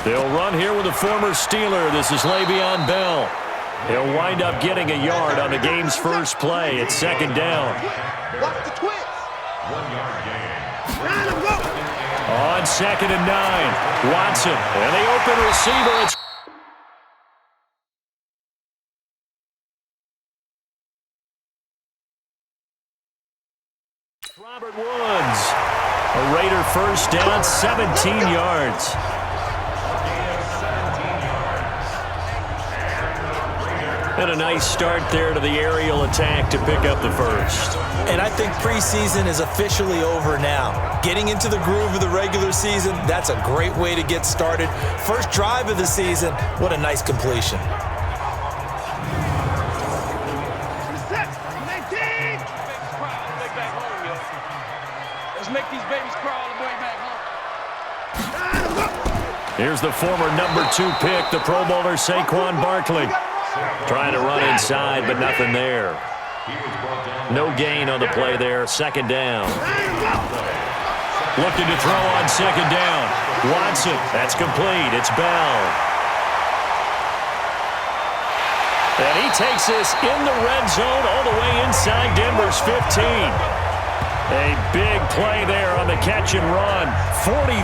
They'll run here with a former Steeler. This is Le'Veon Bell. He'll wind up getting a yard on the game's first play. It's second down. Watch the twist. 1 yard gain. On 2nd and 9, Watson. And the open receiver. It's Robert Woods. A Raider first down, 17 yards. And a nice start there to the aerial attack to pick up the first. And I think preseason is officially over now. Getting into the groove of the regular season, that's a great way to get started. First drive of the season, what a nice completion. Let's make these babies crawl all the way back home. Here's the former number 2 pick, the Pro Bowler Saquon Barkley. Trying to run inside, but nothing there. No gain on the play there. Second down. Looking to throw on second down. Watson. That's complete. It's Bell. And he takes this in the red zone all the way inside Denver's 15. A big play there on the catch and run. 43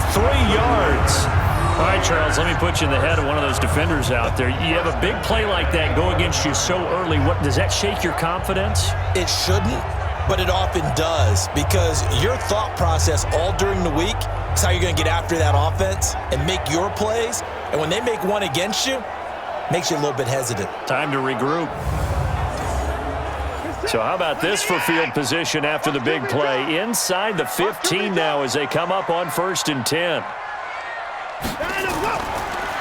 yards. All right, Charles, let me put you in the head of one of those defenders out there. You have a big play like that go against you so early. What does that shake your confidence? It shouldn't, but it often does, because your thought process all during the week is how you're going to get after that offense and make your plays. And when they make one against you, makes you a little bit hesitant. Time to regroup. So how about this for field position after the big play? Inside the 15 now as they come up on 1st and 10.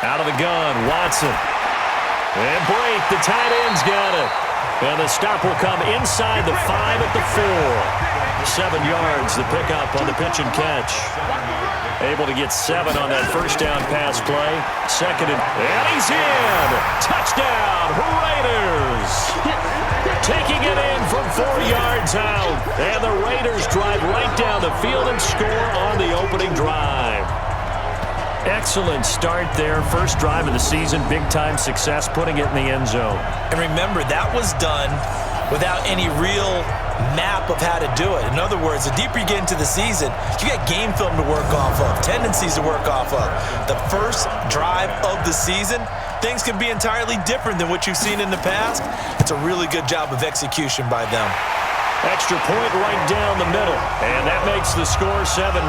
Out of the gun, Watson. And break, the tight end's got it. And the stop will come inside the 5 at the 4. 7 yards, the pickup on the pitch and catch. Able to get 7 on that first down pass play. Second and he's in! Touchdown, Raiders! Taking it in from 4 yards out. And the Raiders drive right down the field and score on the opening drive. Excellent start there. First drive of the season. Big-time success putting it in the end zone. And remember, that was done without any real map of how to do it. In other words, the deeper you get into the season, you got game film to work off of, tendencies to work off of. The first drive of the season, things can be entirely different than what you've seen in the past. It's a really good job of execution by them. Extra point right down the middle. And that makes the score 7-0.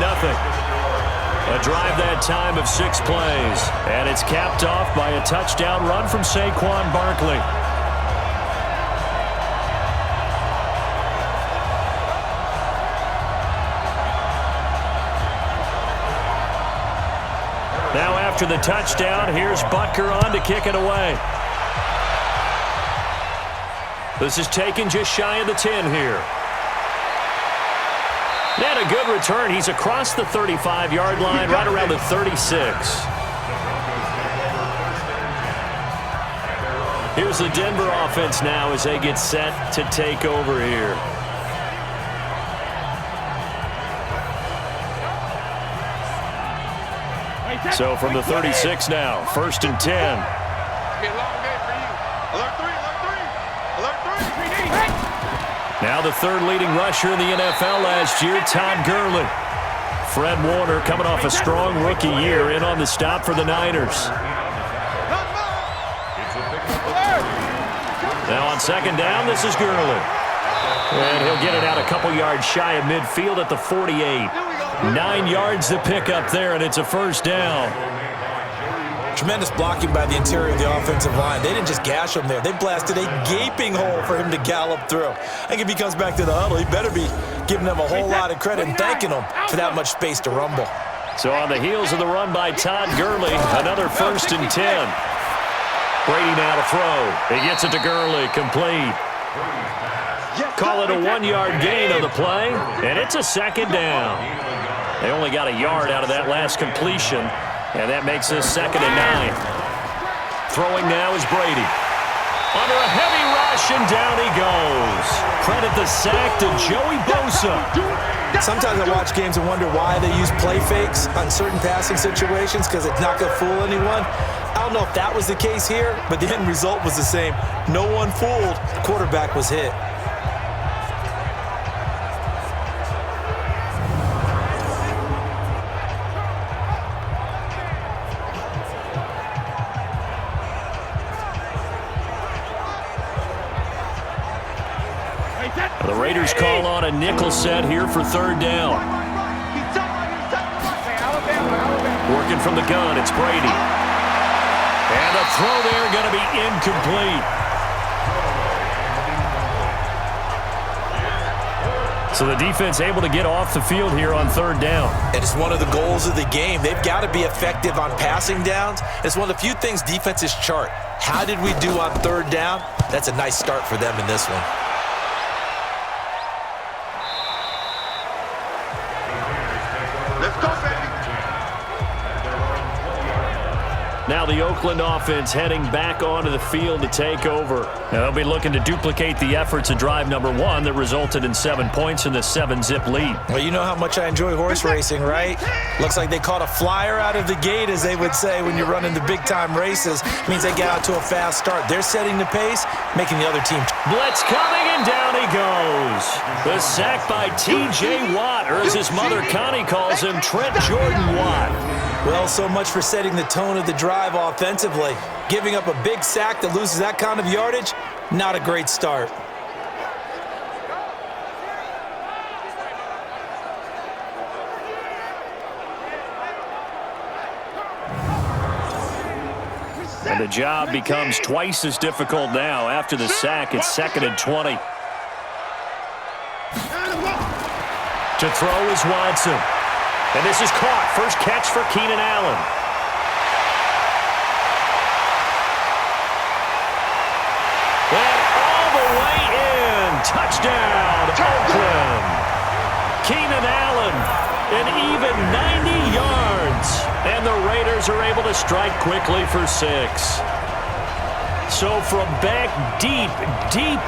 A drive that time of 6 plays. And it's capped off by a touchdown run from Saquon Barkley. Now after the touchdown, here's Butker on to kick it away. This is taken just shy of the 10 here. And a good return. He's across the 35-yard line, right around the 36. Here's the Denver offense now as they get set to take over here. So from the 36 now, 1st and 10. Now the 3rd leading rusher in the NFL last year, Todd Gurley. Fred Warner coming off a strong rookie year in on the stop for the Niners. Now on 2nd down, this is Gurley. And he'll get it out a couple yards shy of midfield at the 48. 9 yards to pick up there, and it's a 1st down. Tremendous blocking by the interior of the offensive line. They didn't just gash him there. They blasted a gaping hole for him to gallop through. I think if he comes back to the huddle, he better be giving them a whole lot of credit and thanking them for that much space to rumble. So on the heels of the run by Todd Gurley, another 1st and 10. Brady now to throw. He gets it to Gurley, complete. Call it a 1-yard gain on the play, and it's a 2nd down. They only got a yard out of that last completion. And that makes this 2nd and 9. Throwing now is Brady. under a heavy rush, and down he goes. Credit the sack to Joey Bosa. Sometimes I watch games and wonder why they use play fakes on certain passing situations, because it's not going to fool anyone. I don't know if that was the case here, but the end result was the same. No one fooled. The quarterback was hit. The Raiders call on a nickel set here for third down. Working from the gun, it's Brady. And the throw there going to be incomplete. So the defense able to get off the field here on third down. And it's one of the goals of the game. They've got to be effective on passing downs. It's one of the few things defenses chart. How did we do on third down? That's a nice start for them in this one. Now the Oakland offense heading back onto the field to take over. They'll be looking to duplicate the efforts of drive number 1 that resulted in 7 points in the 7-zip lead. Well, you know how much I enjoy horse racing, right? Looks like they caught a flyer out of the gate, as they would say when you're running the big-time races. It means they get out to a fast start. They're setting the pace, making the other team. Blitz coming, and down he goes. The sack by T.J. Watt, or as his mother Connie calls him, Trent Jordan Watt. Well, so much for setting the tone of the drive offensively. Giving up a big sack that loses that kind of yardage, not a great start. And the job becomes twice as difficult now. After the sack, it's 2nd and 20. To throw is Watson. And this is caught. First catch for Keenan Allen. And all the way in. Touchdown, Oakland. Keenan Allen, an even 90 yards. And the Raiders are able to strike quickly for 6. So from back deep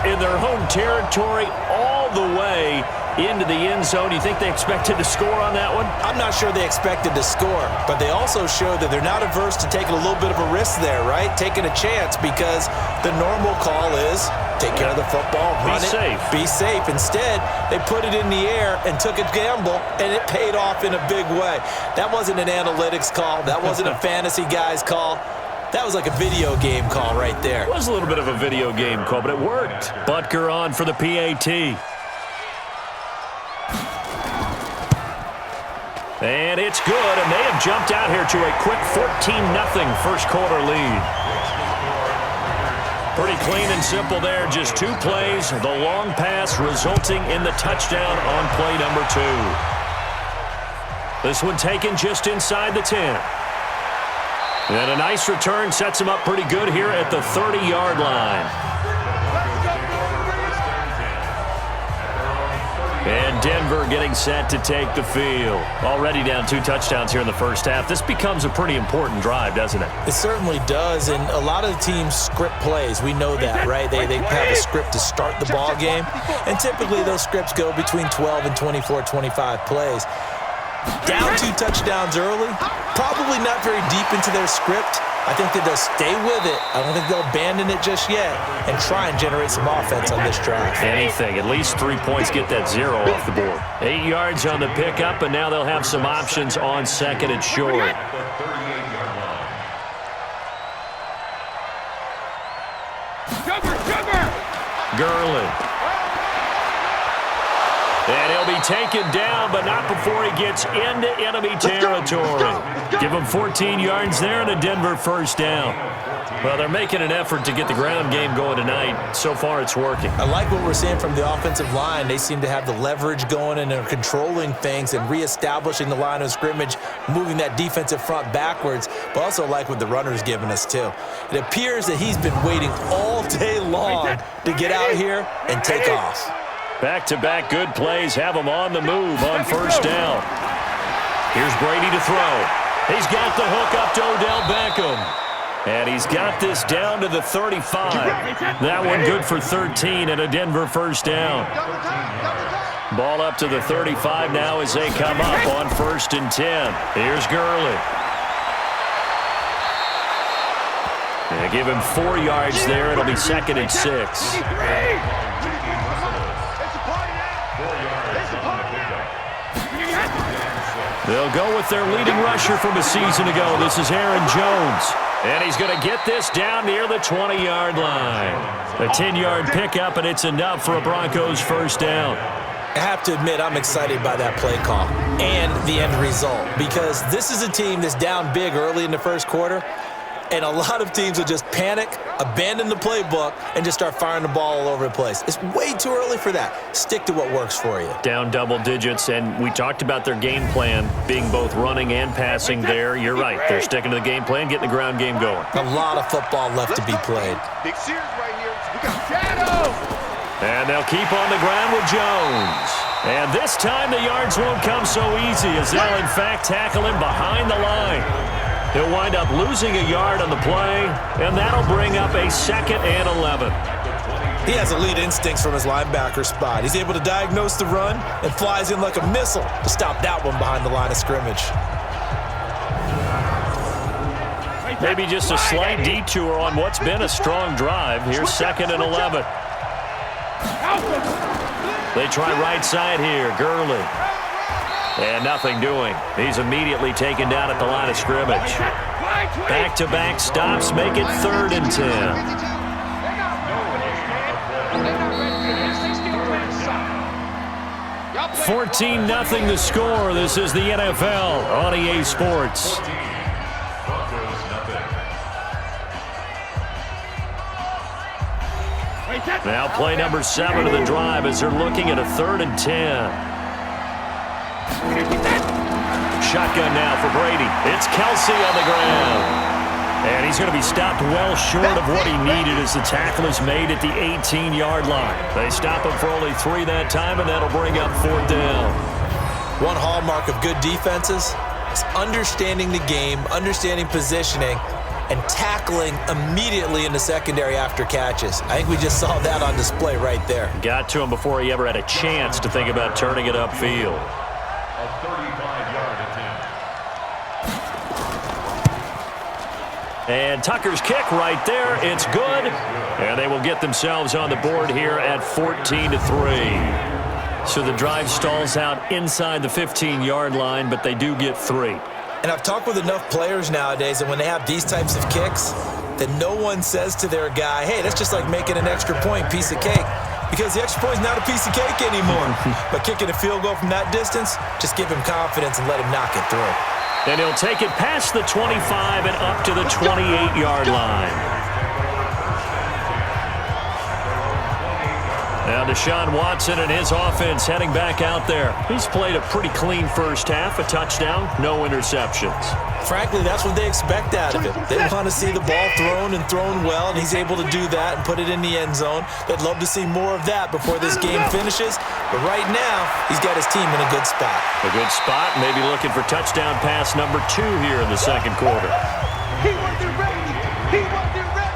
in their home territory, all the way into the end zone. You think they expected to score on that one? I'm not sure they expected to score, but they also showed that they're not averse to taking a little bit of a risk there, right? Taking a chance, because the normal call is take care of the football, run it, be safe. Instead, they put it in the air and took a gamble, and it paid off in a big way. That wasn't an analytics call. That wasn't a fantasy guy's call. That was like a video game call right there. It was a little bit of a video game call, but it worked. Butker on for the PAT. And it's good, and they have jumped out here to a quick 14-0 first quarter lead. Pretty clean and simple there, just 2 plays. The long pass resulting in the touchdown on play number 2. This one taken just inside the 10. And a nice return sets him up pretty good here at the 30-yard line. And Denver getting set to take the field. Already down 2 touchdowns here in the first half. This becomes a pretty important drive, doesn't it? It certainly does, and a lot of the teams script plays. We know that, right? They have a script to start the ball game, and typically those scripts go between 12 and 24, 25 plays. Down 2 touchdowns early, probably not very deep into their script. I think that they'll stay with it. I don't think they'll abandon it just yet and try and generate some offense on this drive. Anything. At least 3 points, get that 0 off the board. 8 yards on the pickup, and now they'll have some options on 2nd and short. Gurley. And he'll be taken down, but not before he gets into enemy territory. Give him 14 yards there and a Denver first down. Well, they're making an effort to get the ground game going tonight. So far, it's working. I like what we're seeing from the offensive line. They seem to have the leverage going, and they're controlling things and reestablishing the line of scrimmage, moving that defensive front backwards, but also like what the runner's giving us, too. It appears that he's been waiting all day long to get out here and take off. Back-to-back good plays have him on the move on first down. Here's Brady to throw. He's got the hook up to Odell Beckham. And he's got this down to the 35. That one good for 13 and a Denver first down. Ball up to the 35 now as they come up on 1st and 10. Here's Gurley. They give him 4 yards there. It'll be 2nd and 6. They'll go with their leading rusher from a season ago. This is Aaron Jones. And he's going to get this down near the 20-yard line. A 10-yard pickup, and it's enough for a Broncos first down. I have to admit, I'm excited by that play call and the end result, because this is a team that's down big early in the first quarter, and a lot of teams will just panic, abandon the playbook, and just start firing the ball all over the place. It's way too early for that. Stick to what works for you. Down double digits, and we talked about their game plan being both running and passing there. You're right. They're sticking to the game plan, getting the ground game going. A lot of football left to be played. Big Sears right here. We got Shadow. And they'll keep on the ground with Jones. And this time the yards won't come so easy, as they'll in fact tackle him behind the line. He'll wind up losing a yard on the play, and that'll bring up a 2nd and 11. He has elite instincts from his linebacker spot. He's able to diagnose the run and flies in like a missile to stop that one behind the line of scrimmage. Maybe just a slight detour on what's been a strong drive. Here's 2nd and 11. They try right side here. Gurley. And nothing doing. He's immediately taken down at the line of scrimmage. Back-to-back stops make it 3rd and 10. 14-0 the score. This is the NFL on EA Sports. Now play number 7 of the drive as they're looking at a 3rd and 10. Shotgun now for Brady. It's Kelsey on the ground. And he's going to be stopped well short of what he needed as the tackle is made at the 18-yard line. They stop him for only 3 that time, and that'll bring up 4th down. One hallmark of good defenses is understanding the game, understanding positioning, and tackling immediately in the secondary after catches. I think we just saw that on display right there. Got to him before he ever had a chance to think about turning it upfield. A 35-yard attempt. And Tucker's kick right there. It's good. And they will get themselves on the board here at 14-3. So the drive stalls out inside the 15-yard line, but they do get 3. And I've talked with enough players nowadays that when they have these types of kicks, that no one says to their guy, hey, that's just like making an extra point, piece of cake. Because the extra point is not a piece of cake anymore. But kicking a field goal from that distance, just give him confidence and let him knock it through. And he'll take it past the 25 and up to the 28-yard line. Now Deshaun Watson and his offense heading back out there. He's played a pretty clean first half, a touchdown, no interceptions. Frankly, that's what they expect out of him. They want to see the ball thrown and thrown well, and he's able to do that and put it in the end zone. They'd love to see more of that before this game finishes. But right now, he's got his team in a good spot. A good spot, maybe looking for touchdown pass number 2 here in the second quarter. He wasn't ready. He wasn't ready.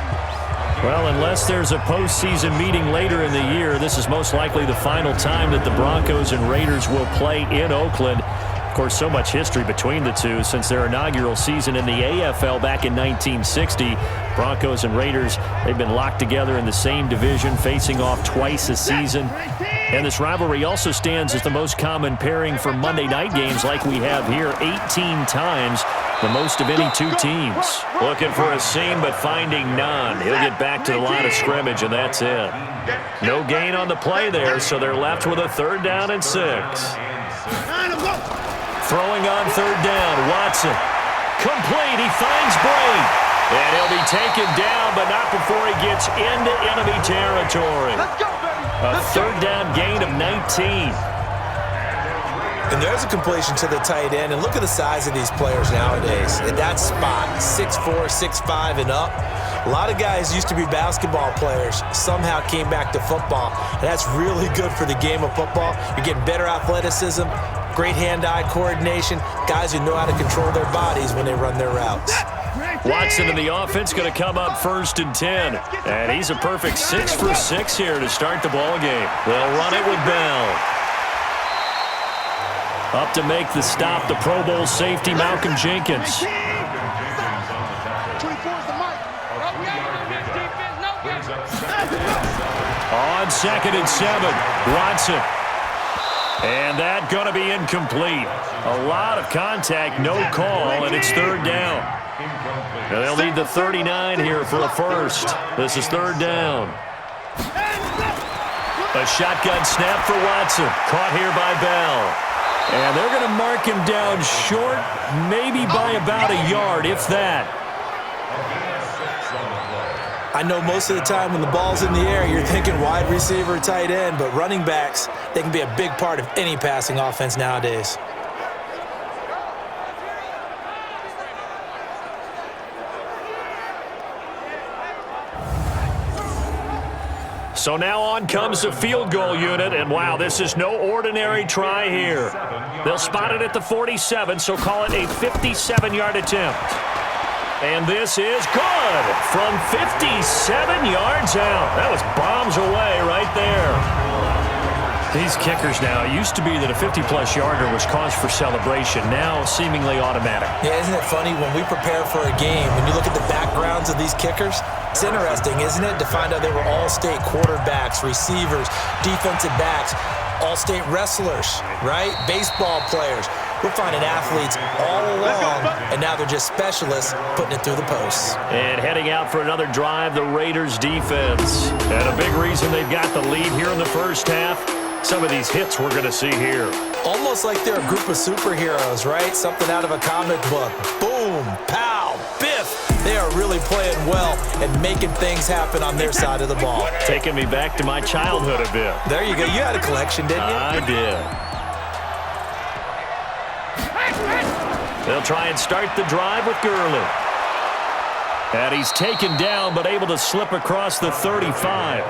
Well, unless there's a postseason meeting later in the year, this is most likely the final time that the Broncos and Raiders will play in Oakland. Of course, so much history between the two since their inaugural season in the AFL back in 1960. Broncos and Raiders, they've been locked together in the same division, facing off twice a season. And this rivalry also stands as the most common pairing for Monday night games like we have here, 18 times, the most of any two teams. Looking for a seam, but finding none. He'll get back to the line of scrimmage, and that's it. No gain on the play there, so they're left with a 3rd down and 6. Throwing on 3rd down, Watson. Complete, he finds Bray. And he'll be taken down, but not before he gets into enemy territory. A 3rd down gain of 19. And there's a completion to the tight end. And look at the size of these players nowadays. At that spot, 6'4", 6'5", and up. A lot of guys used to be basketball players, somehow came back to football. And that's really good for the game of football. You're getting better athleticism, great hand-eye coordination, guys who know how to control their bodies when they run their routes. Watson in the offense going to come up 1st and 10. And he's a perfect 6 for 6 here to start the ball game. They'll run it with Bell. Up to make the stop, the Pro Bowl safety, Malcolm Jenkins. On 2nd and 7, Watson. And that going to be incomplete. A lot of contact, no call, and it's 3rd down. And they'll need the 39 here for a first. This is 3rd down. A shotgun snap for Watson. Caught here by Bell. And they're going to mark him down short, maybe by about a yard, if that. I know most of the time when the ball's in the air, you're thinking wide receiver, tight end, but running backs, they can be a big part of any passing offense nowadays. So now on comes the field goal unit, and wow, this is no ordinary try here. They'll spot it at the 47, so call it a 57-yard attempt. And this is good from 57 yards out. That was bombs away right there. These kickers now, it used to be that a 50-plus yarder was cause for celebration. Now seemingly automatic. Yeah, isn't it funny when we prepare for a game, when you look at the backgrounds of these kickers, it's interesting, isn't it, to find out they were all-state quarterbacks, receivers, defensive backs, all-state wrestlers, right? Baseball players. We're finding athletes all along, and now they're just specialists putting it through the posts. And heading out for another drive, the Raiders defense. And a big reason they've got the lead here in the first half, some of these hits we're going to see here. Almost like they're a group of superheroes, right? Something out of a comic book. Boom, pow, biff. They are really playing well and making things happen on their side of the ball. Taking me back to my childhood a bit. There you go. You had a collection, didn't you? I did. They'll try and start the drive with Gurley. And he's taken down but able to slip across the 35.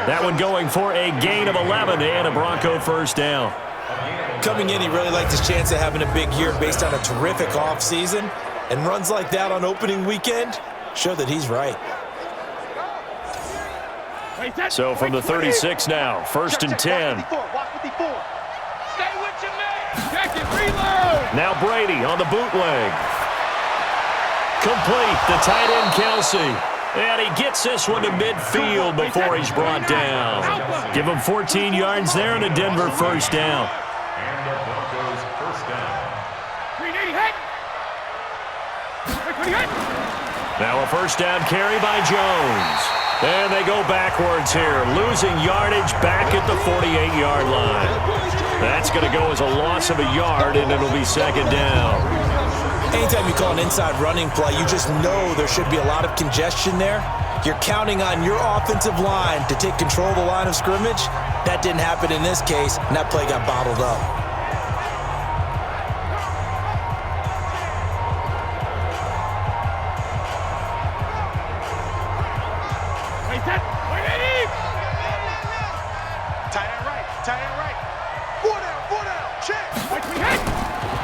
That one going for a gain of 11 and a Bronco first down. Coming in, he really liked his chance of having a big year based on a terrific offseason. And runs like that on opening weekend show that he's right. So from the 36 now, 1st and 10. Now Brady on the bootleg. Complete, the tight end Kelsey. And he gets this one to midfield before he's brought down. Give him 14 yards there and a Denver first down. And the Broncos first down. Now a first down carry by Jones. And they go backwards here, losing yardage back at the 48-yard line. That's going to go as a loss of a yard, and it'll be 2nd down. Anytime you call an inside running play, you just know there should be a lot of congestion there. You're counting on your offensive line to take control of the line of scrimmage. That didn't happen in this case, and that play got bottled up.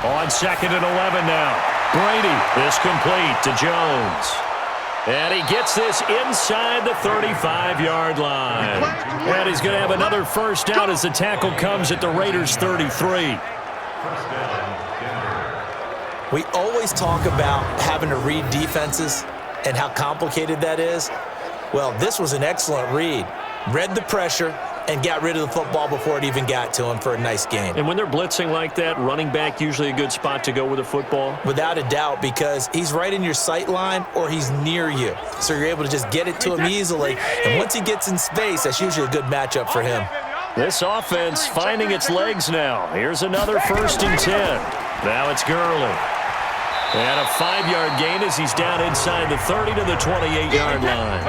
On 2nd and 11 now. Brady is complete to Jones. And he gets this inside the 35-yard line. And he's going to have another first down as the tackle comes at the Raiders' 33. We always talk about having to read defenses and how complicated that is. Well, this was an excellent read. Read the pressure and got rid of the football before it even got to him for a nice gain. And when they're blitzing like that, running back usually a good spot to go with the football? Without a doubt, because he's right in your sight line or he's near you. So you're able to just get it to him easily. And once he gets in space, that's usually a good matchup for him. This offense finding its legs now. Here's another 1st and 10. Now it's Gurley. And a 5-yard gain as he's down inside the 30 to the 28-yard line.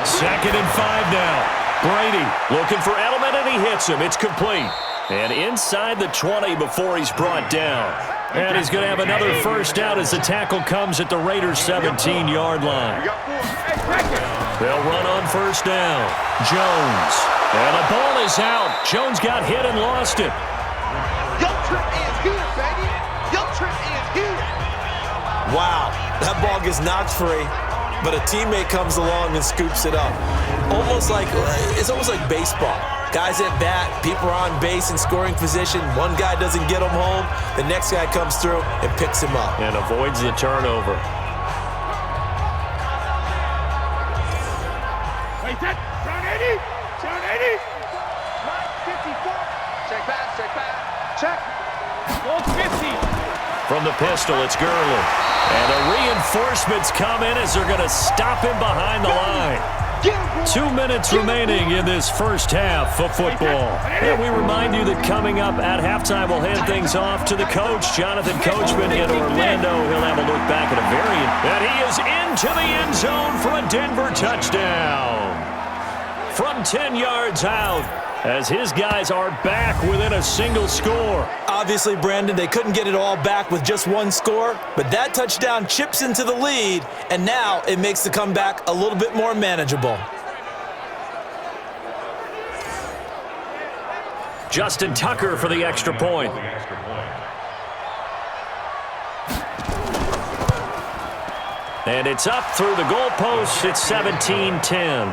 Second and 5 now. Brady looking for Edelman, and he hits him. It's complete. And inside the 20 before he's brought down. And he's going to have another first down as the tackle comes at the Raiders' 17-yard line. They'll run on first down. Jones. And the ball is out. Jones got hit and lost it. Wow, that ball gets knocked free, but a teammate comes along and scoops it up. It's almost like baseball. Guys at bat, people are on base in scoring position. One guy doesn't get him home. The next guy comes through and picks him up. And avoids the turnover. Wait, that. Turn 80. Turn 80. 54. Check back. Check. Goal 50. From the pistol, it's Gurley. And the reinforcements come in as they're going to stop him behind the line. 2 minutes remaining in this first half of football. And we remind you that coming up at halftime, we'll hand things off to the coach, Jonathan Coachman in Orlando. He'll have a look back at a variant. And he is into the end zone for a Denver touchdown. From 10 yards out, as his guys are back within a single score. Obviously, Brandon, they couldn't get it all back with just one score, but that touchdown chips into the lead, and now it makes the comeback a little bit more manageable. Justin Tucker for the extra point. And it's up through the goalposts. It's 17-10.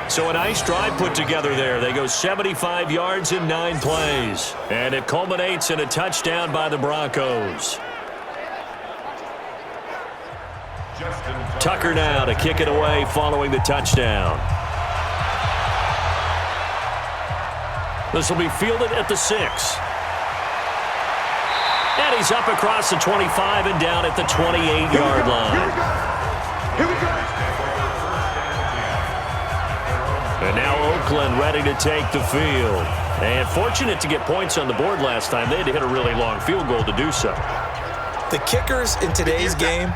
So a nice drive put together there. They go 75 yards in 9 plays. And it culminates in a touchdown by the Broncos. Tucker now to kick it away following the touchdown. This will be fielded at the 6. And he's up across the 25 and down at the 28-yard line. Here we go. And now Oakland ready to take the field. And fortunate to get points on the board last time. They had to hit a really long field goal to do so. The kickers in today's game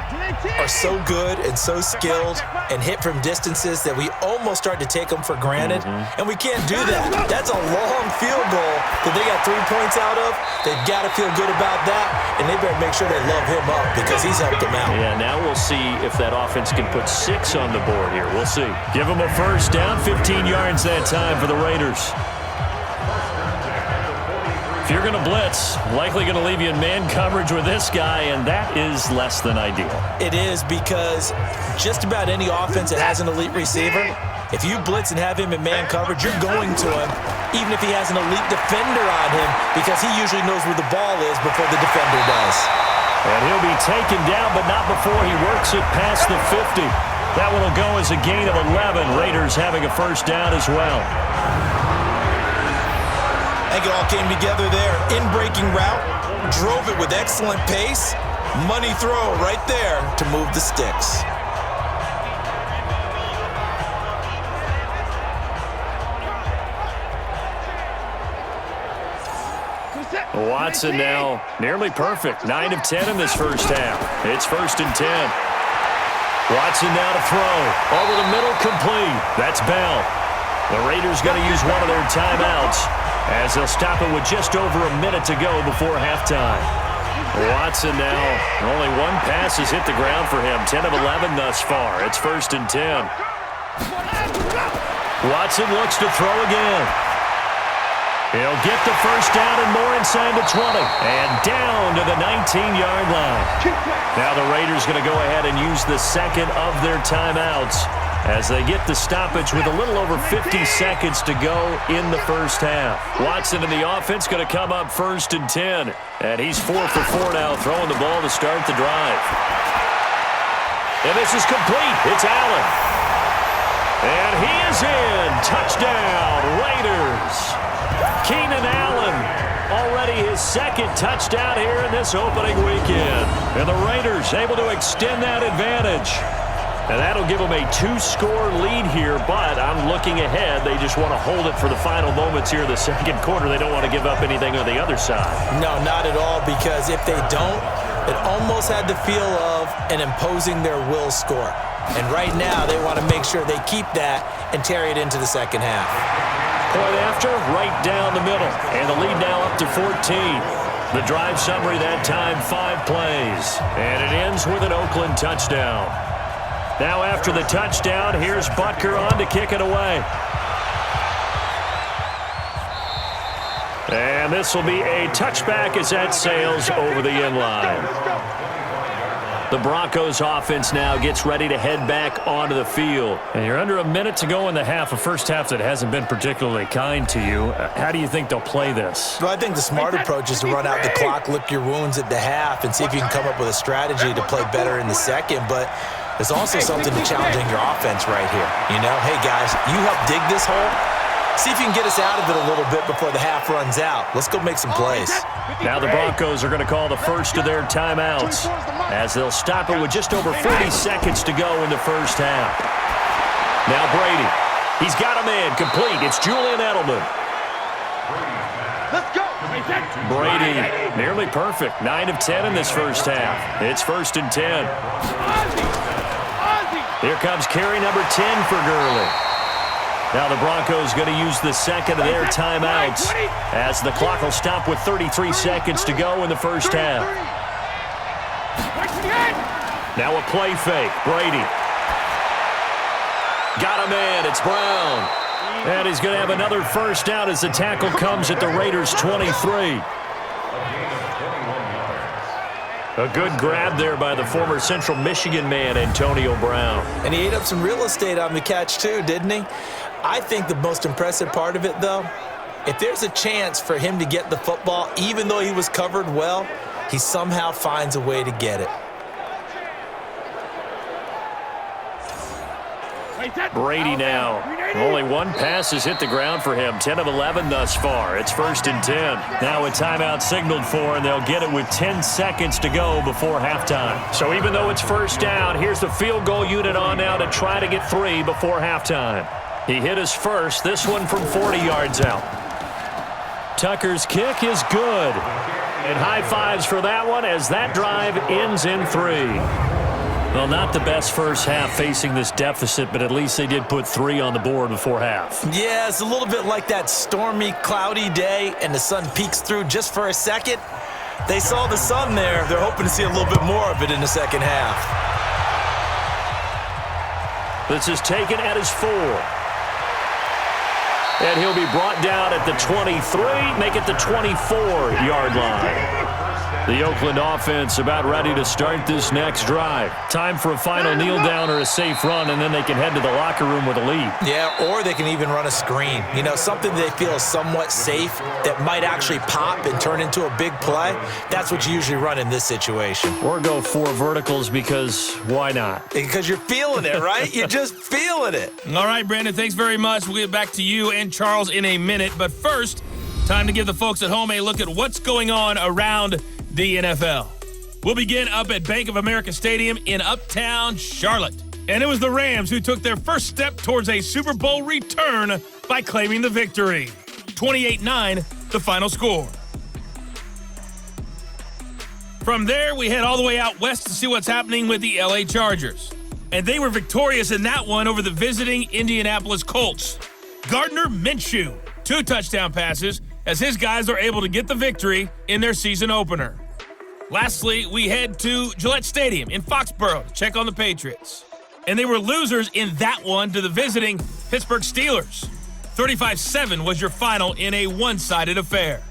are so good and so skilled and hit from distances that we almost start to take them for granted, and we can't do that. That's a long field goal that they got 3 points out of. They've got to feel good about that, and they better make sure they love him up because he's helped them out. Yeah, now we'll see if that offense can put 6 on the board here. We'll see. Give them a first down, 15 yards that time for the Raiders. If you're going to blitz, likely going to leave you in man coverage with this guy, and that is less than ideal. It is, because just about any offense that has an elite receiver, if you blitz and have him in man coverage, you're going to him, even if he has an elite defender on him, because he usually knows where the ball is before the defender does. And he'll be taken down, but not before he works it past the 50. That one will go as a gain of 11. Raiders having a first down as well. I think it all came together there. In-breaking route, drove it with excellent pace. Money throw right there to move the sticks. Watson now nearly perfect. 9 of 10 in this first half. It's 1st and 10. Watson now to throw. Over the middle, complete. That's Bell. The Raiders going to use one of their timeouts as they'll stop it with just over a minute to go before halftime. Watson now, only one pass has hit the ground for him. 10 of 11 thus far. It's 1st and 10. Watson looks to throw again. He'll get the first down and more inside the 20. And down to the 19-yard line. Now the Raiders going to go ahead and use the second of their timeouts as they get the stoppage with a little over 50 seconds to go in the first half. Watson and the offense going to come up 1st and 10. And he's 4 for 4 now, throwing the ball to start the drive. And this is complete. It's Allen. And he is in. Touchdown, Raiders. Keenan Allen, already his second touchdown here in this opening weekend. And the Raiders able to extend that advantage. And that'll give them a 2-score lead here, but I'm looking ahead. They just want to hold it for the final moments here in the second quarter. They don't want to give up anything on the other side. No, not at all, because if they don't, it almost had the feel of an imposing their will score. And right now, they want to make sure they keep that and carry it into the second half. Point after, right down the middle. And the lead now up to 14. The drive summary that time, 5 plays. And it ends with an Oakland touchdown. Now after the touchdown, here's Butker on to kick it away. And this will be a touchback as that sails over the end line. The Broncos offense now gets ready to head back onto the field. And you're under a minute to go in the half, a first half that hasn't been particularly kind to you. How do you think they'll play this? Well, I think the smart approach is to run out the clock, lick your wounds at the half, and see if you can come up with a strategy to play better in the second. But there's also something to challenging your offense right here. You know, hey, guys, you help dig this hole. See if you can get us out of it a little bit before the half runs out. Let's go make some plays. Now the Broncos are going to call the first of their timeouts as they'll stop it with just over 40 seconds to go in the first half. Now Brady. He's got a man complete. It's Julian Edelman. Let's go. Brady, nearly perfect. 9 of 10 in this first half. It's 1st and 10. Here comes carry number 10 for Gurley. Now the Broncos going to use the second of their timeouts as the clock will stop with 33 seconds to go in the first half. Now a play fake. Brady. Got a man. It's Brown. And he's going to have another first down as the tackle comes at the Raiders' 23. A good grab there by the former Central Michigan man, Antonio Brown. And he ate up some real estate on the catch too, didn't he? I think the most impressive part of it, though, if there's a chance for him to get the football, even though he was covered well, he somehow finds a way to get it. Brady now. Only one pass has hit the ground for him. 10 of 11 thus far. It's 1st and 10. Now a timeout signaled for, and they'll get it with 10 seconds to go before halftime. So even though it's first down, here's the field goal unit on now to try to get 3 before halftime. He hit his first, this one from 40 yards out. Tucker's kick is good. And high fives for that one as that drive ends in 3. Well, not the best first half facing this deficit, but at least they did put 3 on the board before half. Yeah, it's a little bit like that stormy, cloudy day, and the sun peeks through just for a second. They saw the sun there. They're hoping to see a little bit more of it in the second half. This is taken at his 4. And he'll be brought down at the 23, make it the 24-yard line. The Oakland offense about ready to start this next drive. Time for a final kneel down or a safe run, and then they can head to the locker room with a lead. Yeah, or they can even run a screen. You know, something they feel is somewhat safe that might actually pop and turn into a big play. That's what you usually run in this situation. Or go 4 verticals because why not? Because you're feeling it, right? You're just feeling it. All right, Brandon, thanks very much. We'll get back to you and Charles in a minute. But first, time to give the folks at home a look at what's going on around the NFL. We'll begin up at Bank of America Stadium in Uptown Charlotte. And it was the Rams who took their first step towards a Super Bowl return by claiming the victory. 28-9, the final score. From there, we head all the way out west to see what's happening with the LA Chargers. And they were victorious in that one over the visiting Indianapolis Colts. Gardner Minshew, 2 touchdown passes, as his guys are able to get the victory in their season opener. Lastly, we head to Gillette Stadium in Foxborough to check on the Patriots. And they were losers in that one to the visiting Pittsburgh Steelers. 35-7 was your final in a one-sided affair.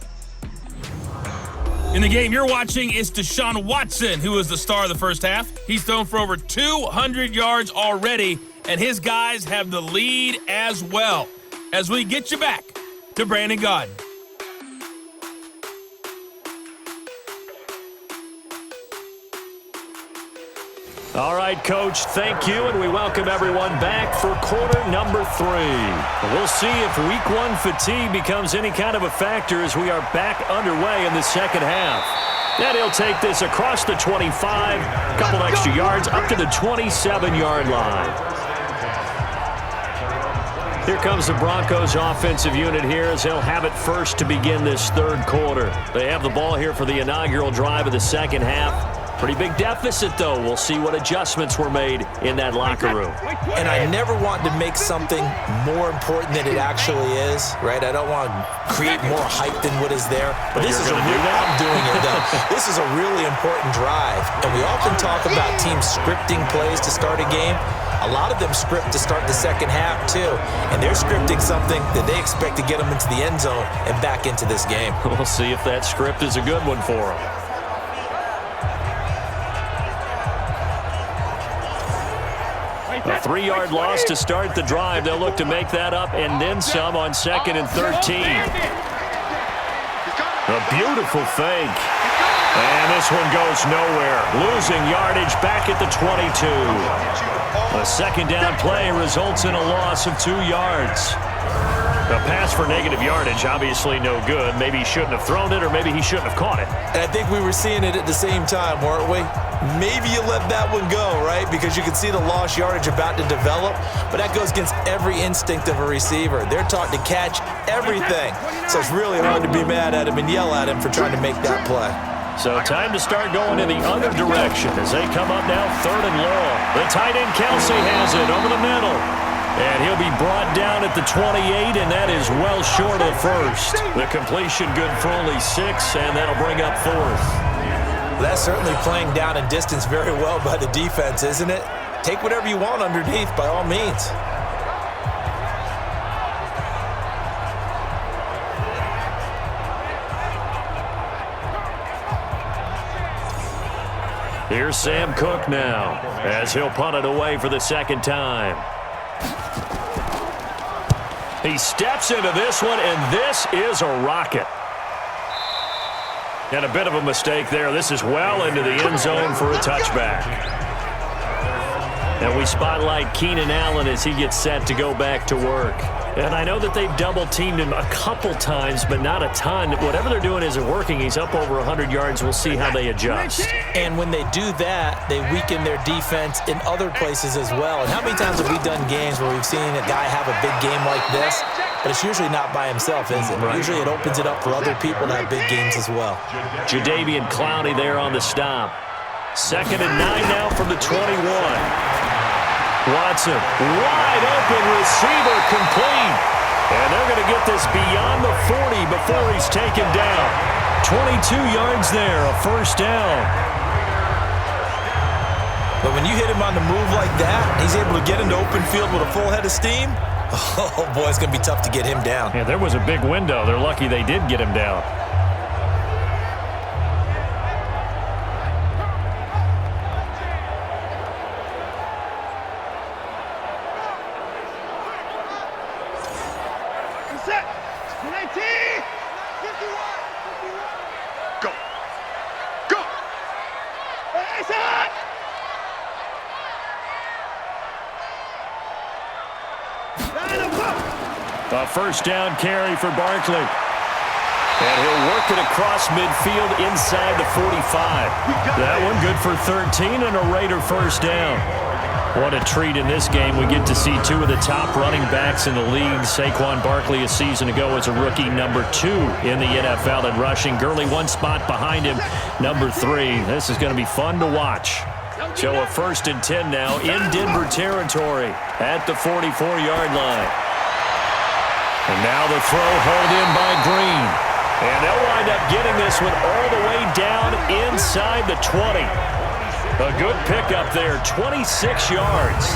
In the game you're watching is Deshaun Watson, who was the star of the first half. He's thrown for over 200 yards already, and his guys have the lead as well. As we get you back to Brandon Gaudin. All right, Coach, thank you, and we welcome everyone back for quarter number 3. We'll see if week 1 fatigue becomes any kind of a factor as we are back underway in the second half. And he'll take this across the 25, a couple extra yards, up to the 27-yard line. Here comes the Broncos offensive unit here as they'll have it first to begin this third quarter. They have the ball here for the inaugural drive of the second half. Pretty big deficit, though. We'll see what adjustments were made in that locker room. And I never want to make something more important than it actually is, right? I don't want to create more hype than what is there. But this is I'm doing it, though. This is a really important drive. And we often talk about teams scripting plays to start a game. A lot of them script to start the second half, too. And they're scripting something that they expect to get them into the end zone and back into this game. We'll see if that script is a good one for them. A 3-yard loss to start the drive. They'll look to make that up and then some on 2nd and 13. A beautiful fake. And this one goes nowhere. Losing yardage back at the 22. A second down play results in a loss of 2 yards. A pass for negative yardage, obviously no good. Maybe he shouldn't have thrown it, or maybe he shouldn't have caught it. And I think we were seeing it at the same time, weren't we? Maybe you let that one go, right? Because you can see the lost yardage about to develop, but that goes against every instinct of a receiver. They're taught to catch everything. So it's really hard to be mad at him and yell at him for trying to make that play. So time to start going in the other direction as they come up now 3rd and long. The tight end Kelsey has it over the middle. And he'll be brought down at the 28, and that is well short of the first. The completion good for only 6, and that'll bring up 4th. That's certainly playing down in distance very well by the defense, isn't it? Take whatever you want underneath by all means. Here's Sam Cook now as he'll punt it away for the second time. He steps into this one, and this is a rocket. And a bit of a mistake there. This is well into the end zone for a touchback. And we spotlight Keenan Allen as he gets set to go back to work. And I know that they've double-teamed him a couple times, but not a ton. Whatever they're doing isn't working. He's up over 100 yards. We'll see how they adjust. And when they do that, they weaken their defense in other places as well. And how many times have we done games where we've seen a guy have a big game like this, but it's usually not by himself, is it? Right. Usually it opens it up for other people to have big games as well. Jadeveon Clowney there on the stop. 2nd and 9 now from the 21. Watson, wide open receiver, complete. And they're going to get this beyond the 40 before he's taken down. 22 yards there, a first down. But when you hit him on the move like that, he's able to get into open field with a full head of steam. Oh, boy, it's going to be tough to get him down. Yeah, there was a big window. They're lucky they did get him down. A first down carry for Barkley. And he'll work it across midfield inside the 45. That one good for 13 and a Raider first down. What a treat in this game. We get to see 2 of the top running backs in the league. Saquon Barkley a season ago was a rookie number 2 in the NFL at rushing. Gurley 1 spot behind him, number 3. This is going to be fun to watch. So a 1st and 10 now in Denver territory at the 44-yard line. And now the throw hauled in by Green. And they'll wind up getting this one all the way down inside the 20. A good pickup there, 26 yards.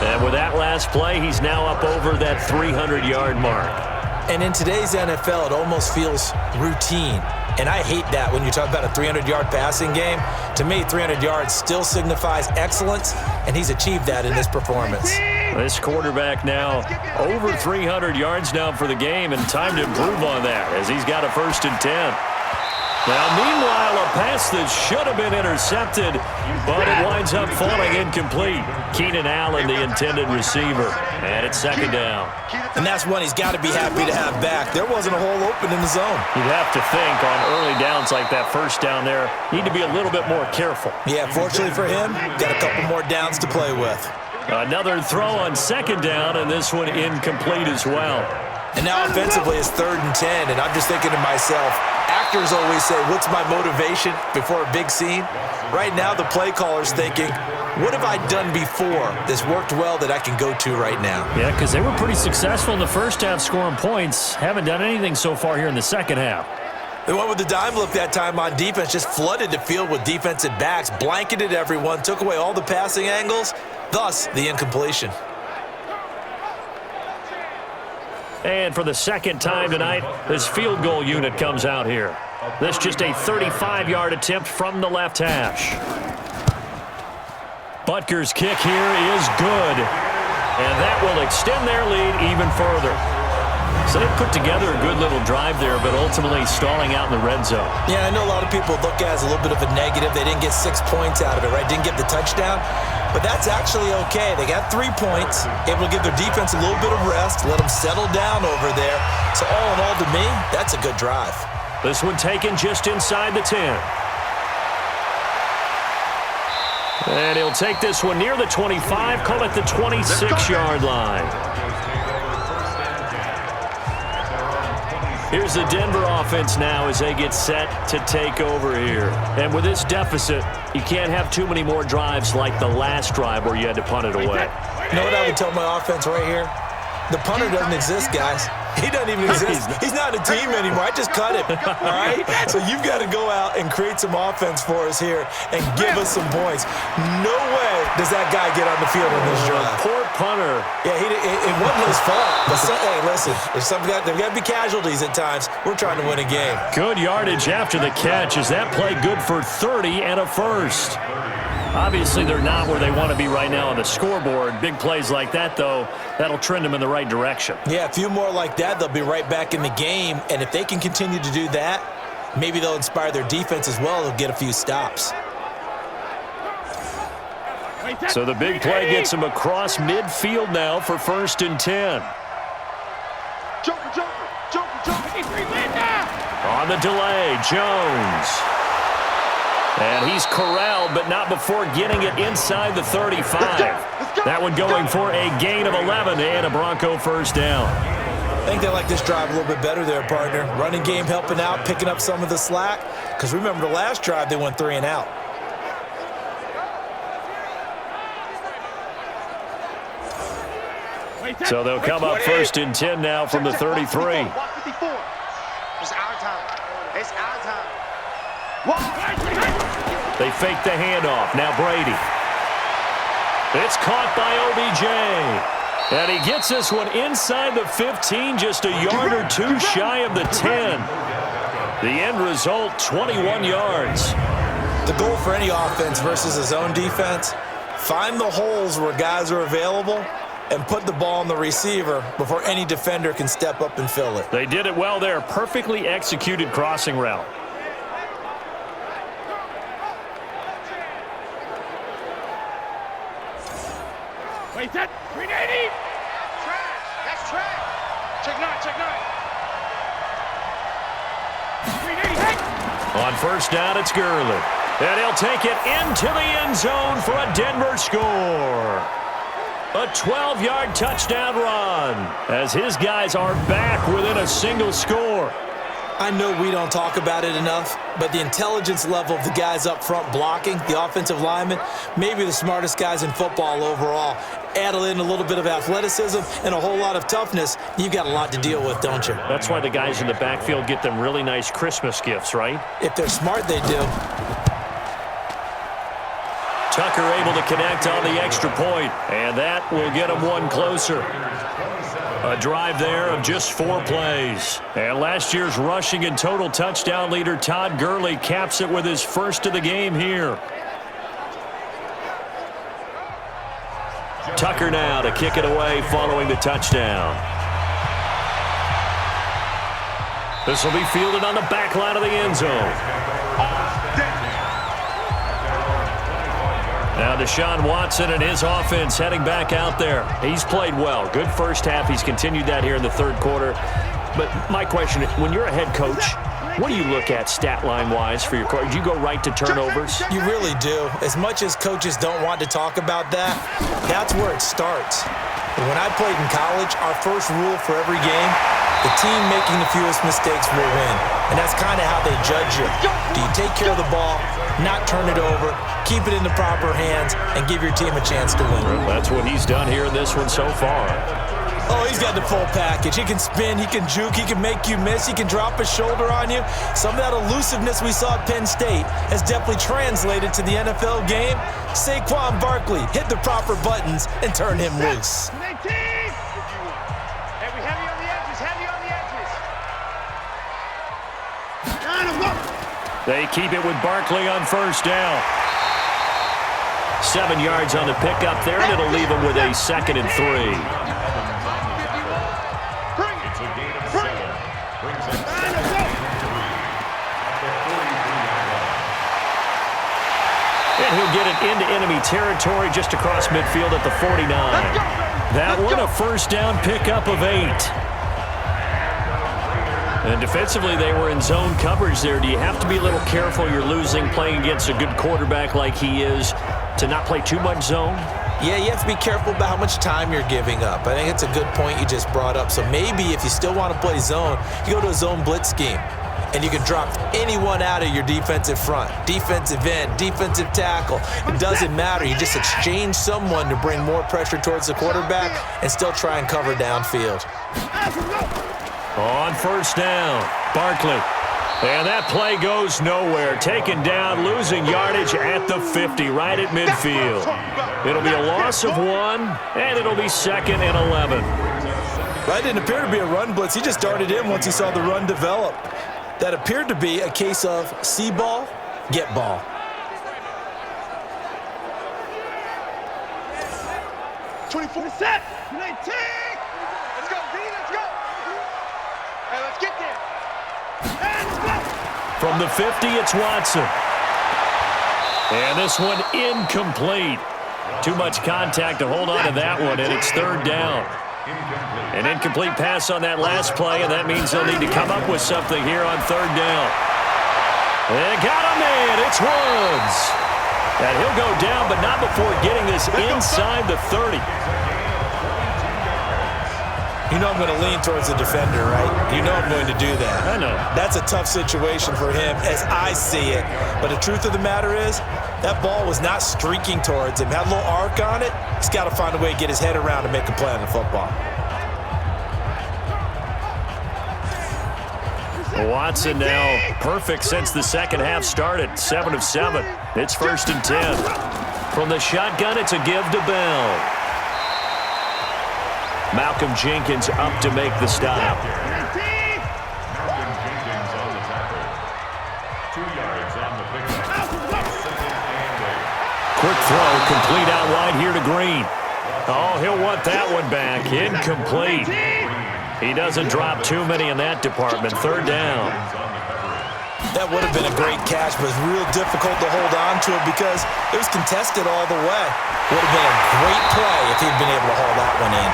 And with that last play, he's now up over that 300-yard mark. And in today's NFL, it almost feels routine. And I hate that when you talk about a 300-yard passing game. To me, 300 yards still signifies excellence, and he's achieved that in this performance. This quarterback now over 300 yards now for the game, and time to improve on that as he's got a 1st and 10. Now, meanwhile, a pass that should have been intercepted, but it winds up falling incomplete. Keenan Allen, the intended receiver, and it's 2nd down. And that's one he's got to be happy to have back. There wasn't a hole open in the zone. You'd have to think on early downs like that first down there, need to be a little bit more careful. Yeah, fortunately for him, got a couple more downs to play with. Another throw on 2nd down, and this one incomplete as well. And now offensively it's 3rd and 10, and I'm just thinking to myself, actors always say, what's my motivation before a big scene? Right now, the play caller's thinking, what have I done before that's worked well that I can go to right now? Yeah, because they were pretty successful in the first half scoring points. Haven't done anything so far here in the second half. They went with the dime look that time on defense, just flooded the field with defensive backs, blanketed everyone, took away all the passing angles, thus the incompletion. And for the second time tonight, this field goal unit comes out here. This just a 35-yard attempt from the left hash. Butker's kick here is good, and that will extend their lead even further. So they put together a good little drive there, but ultimately stalling out in the red zone. Yeah, I know a lot of people look at it as a little bit of a negative. They didn't get 6 points out of it, right? Didn't get the touchdown. But that's actually okay. They got 3 points, able to give their defense a little bit of rest, let them settle down over there. So all in all, to me, that's a good drive. This one taken just inside the 10. And he'll take this one near the 25, call it the 26-yard line. Here's the Denver offense now as they get set to take over here. And with this deficit, you can't have too many more drives like the last drive where you had to punt it away. You know what I would tell my offense right here? The punter doesn't exist, guys. He doesn't even exist. He's not a team anymore. I just cut him, all right? So you've got to go out and create some offense for us here and give us some points. No way does that guy get on the field on this drive. Poor punter. Yeah, it wasn't his fault. But hey, listen, there's got to be casualties at times. We're trying to win a game. Good yardage after the catch. Is that play good for 30 and a first? Obviously, they're not where they want to be right now on the scoreboard. Big plays like that, though, that'll trend them in the right direction. Yeah, a few more like that, they'll be right back in the game. And if they can continue to do that, maybe they'll inspire their defense as well. They'll get a few stops. So the big play gets them across midfield now for 1st and 10. On the delay, Jones. And he's corralled, but not before getting it inside the 35. That one going for a gain of 11 and a Bronco first down. I think they like this drive a little bit better there, partner. Running game helping out, picking up some of the slack. Because remember the last drive, they went 3 and out. So they'll come up 1st and 10 now from the 33. It's our time. It's our time. They fake the handoff. Now Brady. It's caught by OBJ. And he gets this one inside the 15, just a yard or 2 shy of the 10. The end result, 21 yards. The goal for any offense versus his own defense, find the holes where guys are available and put the ball on the receiver before any defender can step up and fill it. They did it well there. Perfectly executed crossing route. Wait, that 380. Trash. That's trash. Check 9. 380. On 1st down, it's Gurley. And he'll take it into the end zone for a Denver score. A 12-yard touchdown run as his guys are back within a single score. I know we don't talk about it enough, but the intelligence level of the guys up front blocking, the offensive linemen, maybe the smartest guys in football overall. Add in a little bit of athleticism and a whole lot of toughness, you've got a lot to deal with, don't you? That's why the guys in the backfield get them really nice Christmas gifts, right? If they're smart, they do. Tucker able to connect on the extra point, and that will get him one closer. A drive there of just 4 plays. And last year's rushing and total touchdown leader Todd Gurley caps it with his first of the game here. Tucker now to kick it away following the touchdown. This will be fielded on the back line of the end zone. Now Deshaun Watson and his offense heading back out there. He's played well. Good first half. He's continued that here in the 3rd quarter. But my question, when you're a head coach, What do you look at stat line-wise for your quarterback? Do you go right to turnovers? You really do. As much as coaches don't want to talk about that, that's where it starts. When I played in college, our first rule for every game, the team making the fewest mistakes will win. And that's kind of how they judge you. Do you take care of the ball, not turn it over, keep it in the proper hands, and give your team a chance to win? Well, that's what he's done here in this one so far. Oh, he's got the full package. He can spin, he can juke, he can make you miss, he can drop his shoulder on you. Some of that elusiveness we saw at Penn State has definitely translated to the NFL game. Saquon Barkley hit the proper buttons and turn him loose. Hey, we heavy on the edges, heavy on the edges. They keep it with Barkley on first down. 7 yards on the pickup there, and it'll leave him with a 2nd and 3. It's a gain of 7. Brings up 2nd and 3 at the 43-yard line. And he'll get it into enemy territory just across midfield at the 49. That one a first down pickup of 8. And defensively, they were in zone coverage there. Do you have to be a little careful? You're losing playing against a good quarterback like he is to not play too much zone? Yeah, you have to be careful about how much time you're giving up. I think it's a good point you just brought up. So maybe if you still want to play zone, you go to a zone blitz scheme. And you can drop anyone out of your defensive front, defensive end, defensive tackle. It doesn't matter. You just exchange someone to bring more pressure towards the quarterback and still try and cover downfield. On first down, Barkley. And that play goes nowhere. Taken down, losing yardage at the 50, right at midfield. It'll be a loss of 1, and it'll be 2nd and 11. That didn't appear to be a run blitz. He just darted in once he saw the run develop. That appeared to be a case of see ball, get ball. Set. 19. Let's go, B. Let's go. Hey, let's get there. And let's go. From the 50, it's Watson. And this one incomplete. Too much contact to hold on to that one, and it's 3rd down. An incomplete pass on that last play, and that means they'll need to come up with something here on 3rd down. They got a man. It's Woods. And he'll go down, but not before getting this inside the 30. You know I'm going to lean towards the defender, right? You know I'm going to do that. I know. That's a tough situation for him as I see it. But the truth of the matter is, that ball was not streaking towards him. Had a little arc on it. He's got to find a way to get his head around and make a play on the football. Watson now perfect since the second half started. 7 of 7. It's 1st and 10. From the shotgun, it's a give to Bell. Malcolm Jenkins up to make the stop. Malcolm Jenkins on the tackle. 2 yards on the pickup. 2nd and 8. Quick throw, complete out wide here to Green. Oh, he'll want that one back. Incomplete. He doesn't drop too many in that department. 3rd down. That would have been a great catch, but it's real difficult to hold on to it because it was contested all the way. Would have been a great play if he'd been able to haul that one in.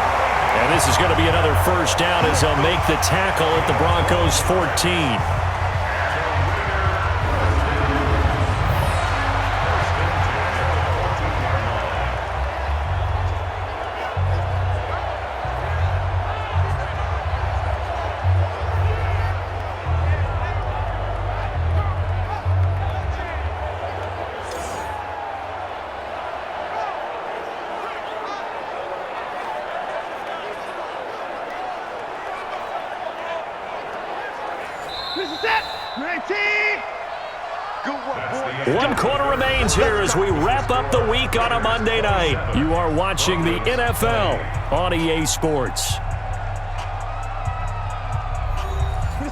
And this is going to be another first down as they'll make the tackle at the Broncos' 14. One quarter remains here as we wrap up the week on a Monday night. You are watching the NFL on EA Sports.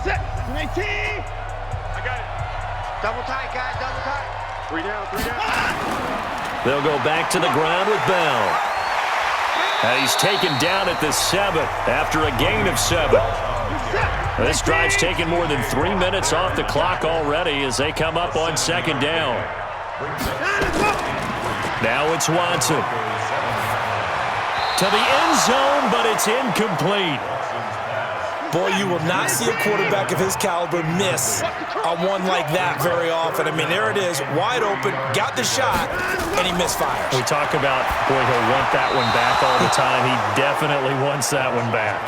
Set. 19. I got it. Double tight, guys. Double tight. 3 down. 3 down. They'll go back to the ground with Bell. And he's taken down at the 7 after a gain of 7. This drive's taken more than 3 minutes off the clock already as they come up on 2nd down. Now it's Watson. To the end zone, but it's incomplete. Boy, you will not see a quarterback of his caliber miss a one like that very often. I mean, there it is, wide open, got the shot, and he misfires. We talk about, boy, he'll want that one back all the time. He definitely wants that one back.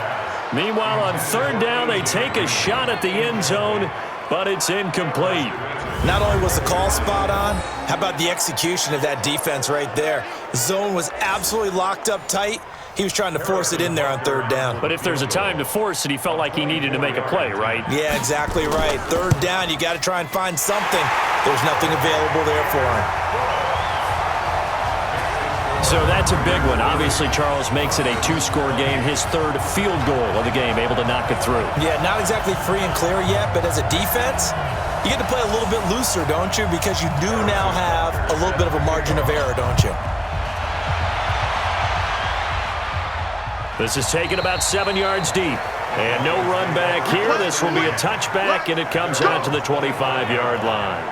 Meanwhile, on third down, they take a shot at the end zone, but it's incomplete. Not only was the call spot on, how about the execution of that defense right there? The zone was absolutely locked up tight. He was trying to force it in there on third down. But if there's a time to force it, he felt like he needed to make a play, right? Yeah, exactly right. Third down, you got to try and find something. There's nothing available there for him. So that's a big one. Obviously, Charles makes it a two-score game. His third field goal of the game, able to knock it through. Yeah, not exactly free and clear yet, but as a defense, you get to play a little bit looser, don't you? Because you do now have a little bit of a margin of error, don't you? This is taken about 7 yards deep. And no run back here. This will be a touchback, and it comes out to the 25-yard line.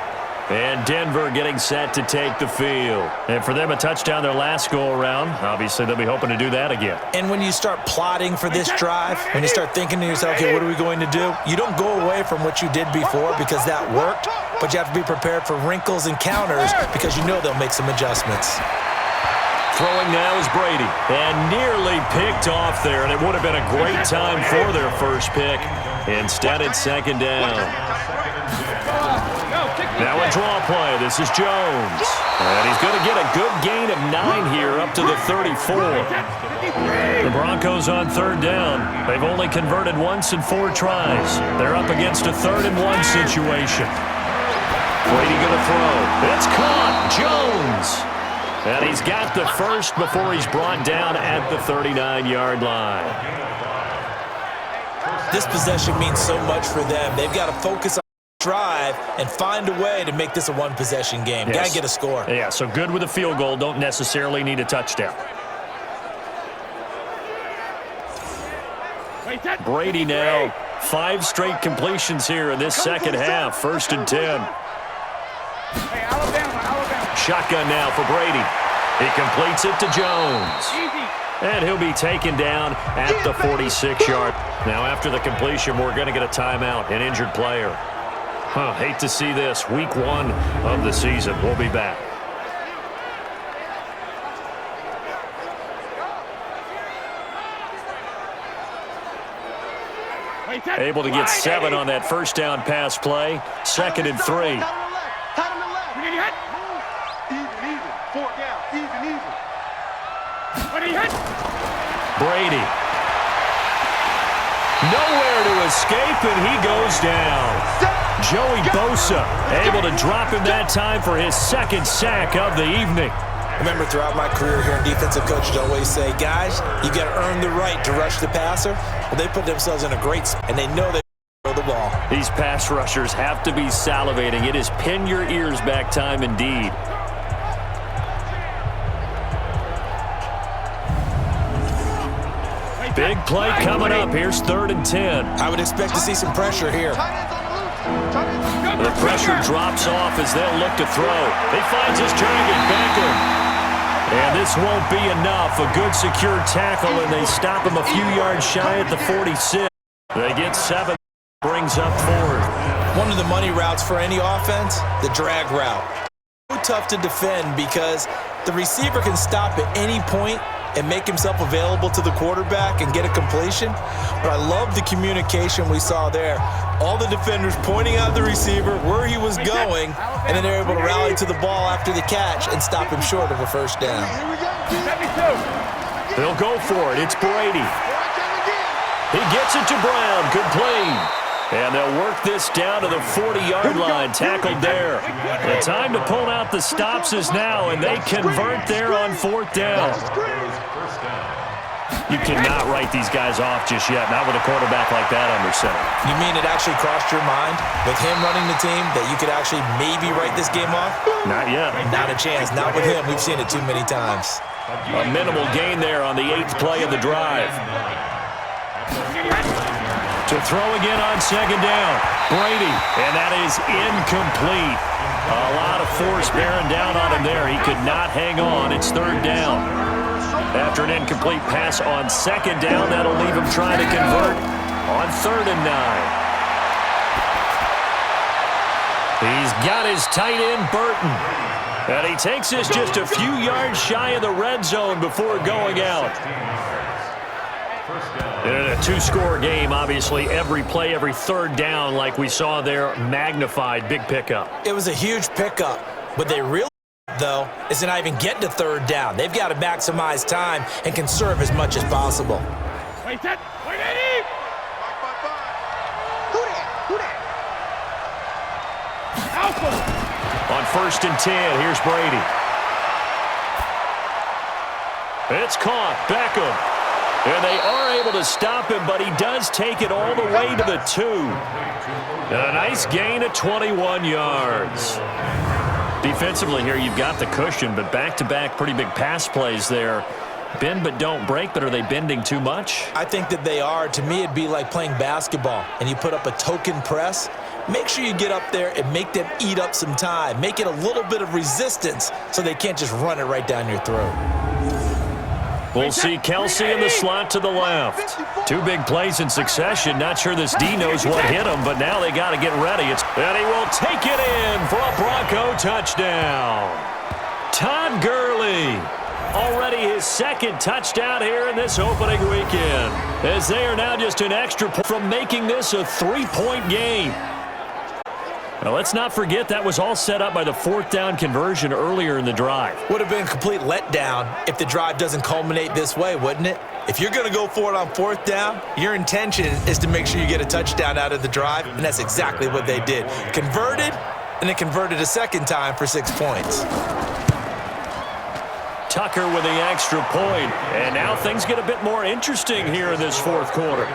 And Denver getting set to take the field. And for them, a touchdown their last go-around. Obviously, they'll be hoping to do that again. And when you start plotting for this drive, when you start thinking to yourself, okay, what are we going to do? You don't go away from what you did before because that worked, but you have to be prepared for wrinkles and counters because you know they'll make some adjustments. Throwing now is Brady, and nearly picked off there, and it would have been a great time for their first pick. Instead, it's second down. Now a draw play. This is Jones, and he's going to get a good gain of 9 here up to the 34. The Broncos on third down. They've only converted once in 4 tries. They're up against a 3rd-and-1 situation. Brady going to throw. It's caught. Jones. And he's got the first before he's brought down at the 39-yard line. This possession means so much for them. They've got to focus on the drive and find a way to make this a one-possession game. Yes. Got to get a score. Yeah, so good with a field goal. Don't necessarily need a touchdown. Brady now, 5 straight completions here in this second half. 1st and 10. Hey, Alabama. Shotgun now for Brady. He completes it to Jones. And he'll be taken down at the 46-yard. Now, after the completion, we're going to get a timeout, an injured player. Hate to see this. Week 1 of the season. We'll be back. Able to get 7 on that first down pass play. 2nd and 3. Brady. Nowhere to escape, and he goes down. Joey Bosa able to drop him that time for his 2nd sack of the evening. Remember, throughout my career here in defensive coaches always say, guys, you got to earn the right to rush the passer. Well, they put themselves in a great spot, and they know they throw the ball. These pass rushers have to be salivating. It is pin your ears back time indeed. Big play coming up. Here's 3rd and 10. I would expect to see some pressure here. The pressure drops off as they'll look to throw. He finds his target, Beckham. And this won't be enough. A good secure tackle, and they stop him a few yards shy at the 46. They get 7. Brings up 4th. One of the money routes for any offense, the drag route. So tough to defend because the receiver can stop at any point and make himself available to the quarterback and get a completion. But I love the communication we saw there. All the defenders pointing out the receiver, where he was going, and then they're able to rally to the ball after the catch and stop him short of a first down. They'll go for it. It's Brady. He gets it to Brown. Good play. And they'll work this down to the 40-yard line. Tackled there. The time to pull out the stops is now, and they convert there on 4th down. You cannot write these guys off just yet, not with a quarterback like that under center. You mean it actually crossed your mind with him running the team that you could actually maybe write this game off? Not yet. Not a chance. Not with him. We've seen it too many times. A minimal gain there on the 8th play of the drive. To throw again on 2nd down. Brady, and that is incomplete. A lot of force bearing down on him there. He could not hang on. It's 3rd down. After an incomplete pass on 2nd down, that'll leave him trying to convert on 3rd and 9. He's got his tight end, Burton. And he takes this just a few yards shy of the red zone before going out. In a 2-score game, obviously, every play, every 3rd down, like we saw there, magnified. Big pickup. It was a huge pickup. What they really, though, is to not even get to 3rd down. They've got to maximize time and conserve as much as possible. Wait, that. Wait, Eddie. On 1st and 10, here's Brady. It's caught. Beckham. And they are able to stop him, but he does take it all the way to the 2. And a nice gain of 21 yards. Defensively here, you've got the cushion, but back-to-back pretty big pass plays there. Bend but don't break, but are they bending too much? I think that they are. To me, it'd be like playing basketball, and you put up a token press. Make sure you get up there and make them eat up some time. Make it a little bit of resistance so they can't just run it right down your throat. We'll see Kelsey in the slot to the left. 2 big plays in succession. Not sure this D knows what hit him, but now they got to get ready. And he will take it in for a Bronco touchdown. Todd Gurley. Already his 2nd touchdown here in this opening weekend, as they are now just an extra point from making this a 3-point game. Now, let's not forget that was all set up by the 4th down conversion earlier in the drive. Would have been a complete letdown if the drive doesn't culminate this way, wouldn't it? If you're going to go for it on 4th down, your intention is to make sure you get a touchdown out of the drive, and that's exactly what they did. Converted, and then converted a 2nd time for 6 points. Tucker with the extra point, and now things get a bit more interesting here in this 4th quarter.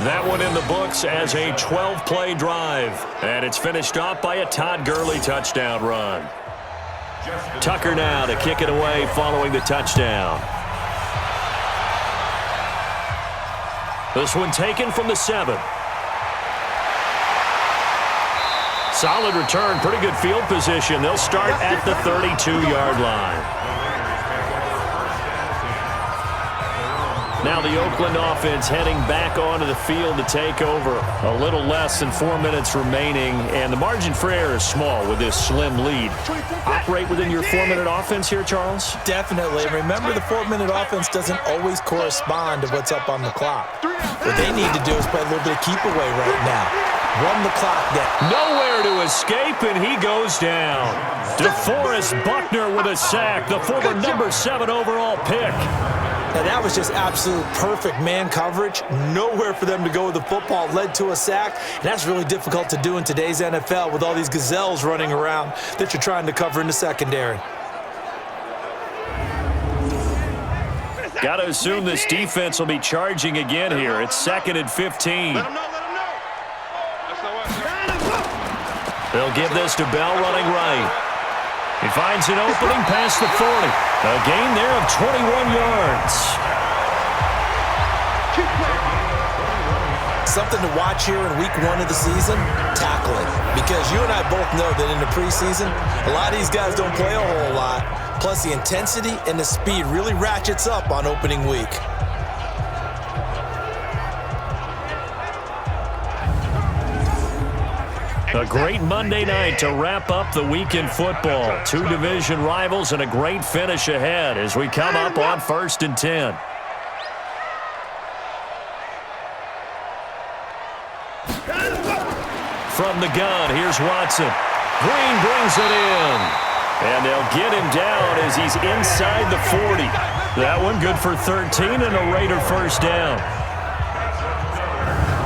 That one in the books as a 12-play drive, and it's finished off by a Todd Gurley touchdown run. Tucker now to kick it away following the touchdown. This one taken from the 7. Solid return, pretty good field position. They'll start at the 32-yard line. Now the Oakland offense heading back onto the field to take over. A little less than 4 minutes remaining, and the margin for error is small with this slim lead. Operate within your 4-minute offense here, Charles? Definitely. Remember, the 4-minute offense doesn't always correspond to what's up on the clock. What they need to do is play a little bit of keep away right now. Run the clock down. Nowhere to escape, and he goes down. DeForest Buckner with a sack, the former number 7 overall pick. Now, that was just absolute perfect man coverage. Nowhere for them to go with the football. Led to a sack. And that's really difficult to do in today's NFL with all these gazelles running around that you're trying to cover in the secondary. Got to assume this defense will be charging again here. It's 2nd and 15. They'll give this to Bell running right. He finds an opening past the 40. A gain there of 21 yards. Something to watch here in week 1 of the season, tackling. Because you and I both know that in the preseason, a lot of these guys don't play a whole lot. Plus the intensity and the speed really ratchets up on opening week. A great Monday night to wrap up the week in football. 2 division rivals and a great finish ahead as we come up on 1st and 10. From the gun, here's Watson. Green brings it in. And they'll get him down as he's inside the 40. That one good for 13 and a Raider 1st down.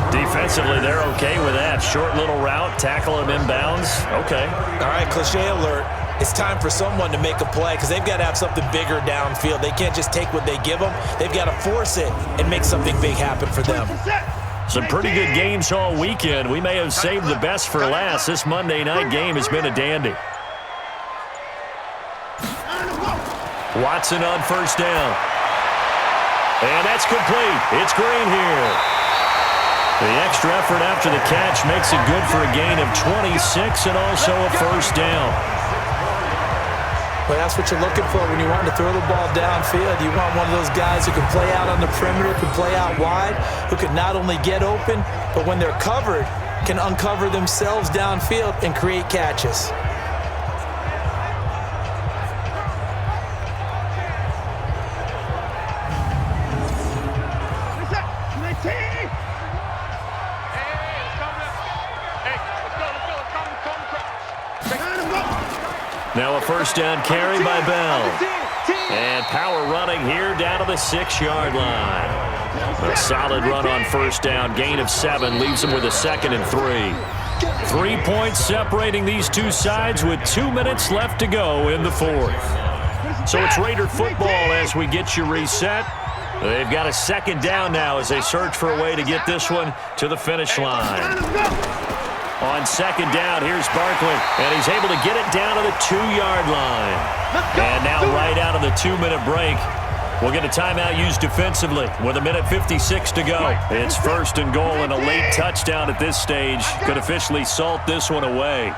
Defensively, they're okay with that. Short little route, tackle him inbounds. Okay. All right, cliche alert. It's time for someone to make a play because they've got to have something bigger downfield. They can't just take what they give them. They've got to force it and make something big happen for them. Some pretty good games all weekend. We may have saved the best for last. This Monday night game has been a dandy. Watson on 1st down. And that's complete. It's Green here. The extra effort after the catch makes it good for a gain of 26 and also a 1st down. Well, that's what you're looking for when you want to throw the ball downfield. You want one of those guys who can play out on the perimeter, can play out wide, who can not only get open, but when they're covered, can uncover themselves downfield and create catches. Now a first down carry by Bell. And power running here down to the 6-yard line. A solid run on first down. Gain of 7 leaves them with a 2nd and 3. 3 points separating these two sides with 2 minutes left to go in the 4th. So it's Raider football as we get you reset. They've got a 2nd down now as they search for a way to get this one to the finish line. On 2nd down, here's Barkley, and he's able to get it down to the 2-yard line. And now right out of the 2-minute break, we'll get a timeout used defensively with 1:56 to go. It's 1st and goal, and a late touchdown at this stage could officially salt this one away.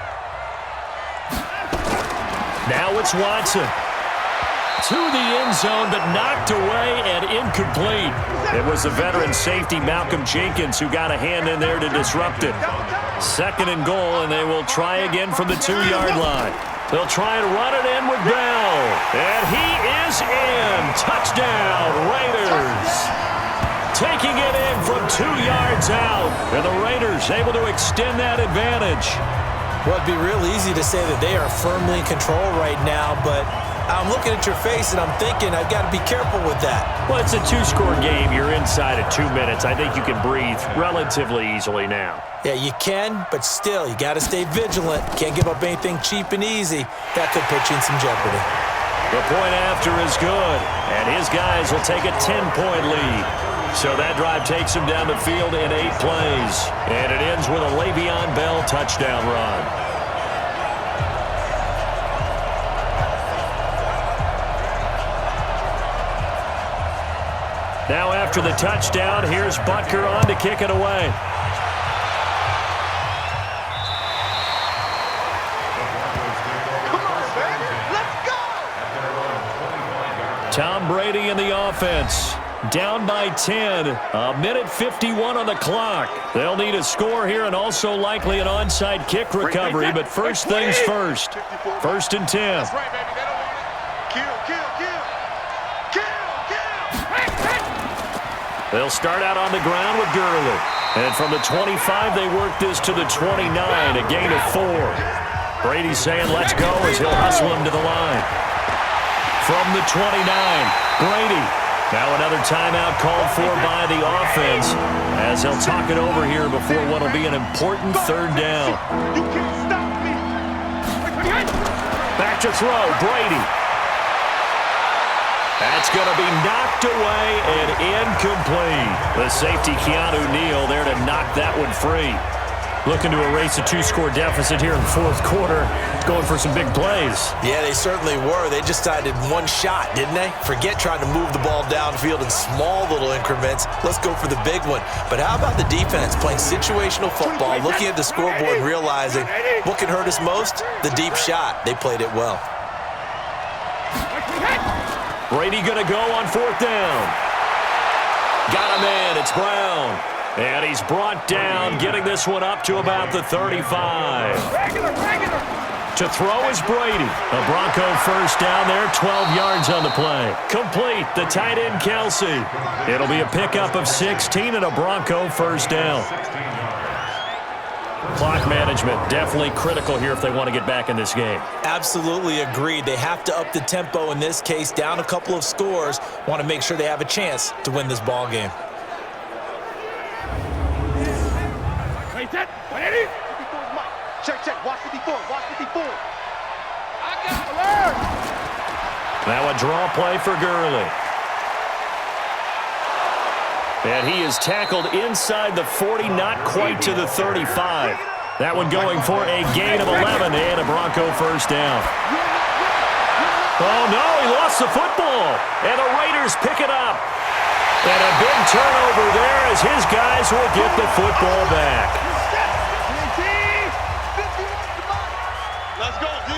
Now it's Watson. To the end zone, but knocked away and incomplete. It was the veteran safety Malcolm Jenkins who got a hand in there to disrupt it. 2nd and goal, and they will try again from the 2-yard line. They'll try and run it in with Bell. And he is in. Touchdown, Raiders. Taking it in from 2 yards out. And the Raiders able to extend that advantage. Well, it'd be real easy to say that they are firmly in control right now, but I'm looking at your face and I'm thinking I've got to be careful with that. Well, it's a 2-score game. You're inside at 2 minutes. I think you can breathe relatively easily now. Yeah, you can, but still, you got to stay vigilant. Can't give up anything cheap and easy. That could put you in some jeopardy. The point after is good, and his guys will take a 10-point lead. So that drive takes him down the field in 8 plays, and it ends with a Le'Veon Bell touchdown run. Now after the touchdown, here's Butker on to kick it away. Tom Brady in the offense. Down by 10. 1:51 on the clock. They'll need a score here and also likely an onside kick recovery. But first things first. 1st and 10. That's right, baby. They don't want it. Kill, kill, kill. They'll start out on the ground with Gurley. And from the 25, they work this to the 29, a gain of 4. Brady saying, let's go, as he'll hustle him to the line. From the 29, Brady. Now another timeout called for by the offense, as they'll talk it over here before what will be an important 3rd down. You can't stop me. Back to throw, Brady. That's going to be knocked away and incomplete. The safety, Keanu Neal, there to knock that one free. Looking to erase a 2-score deficit here in the 4th quarter. Going for some big plays. Yeah, they certainly were. They just decided one shot, didn't they? Forget trying to move the ball downfield in small little increments. Let's go for the big one. But how about the defense playing situational football, looking at the scoreboard and realizing what can hurt us most? The deep shot. They played it well. Brady going to go on 4th down. Got him in. It's Brown. And he's brought down, getting this one up to about the 35. To throw is Brady. A Bronco first down there, 12 yards on the play. Complete, the tight end, Kelsey. It'll be a pickup of 16 and a Bronco first down. Clock management, definitely critical here if they want to get back in this game. Absolutely agreed. They have to up the tempo in this case, down a couple of scores. Want to make sure they have a chance to win this ball game. Check, watch 54, watch 54. Now a draw play for Gurley. And he is tackled inside the 40, not quite to the 35. That one going for a gain of 11 and a Bronco first down. Oh, no, he lost the football. And the Raiders pick it up. And a big turnover there as his guys will get the football back. Let's go, D.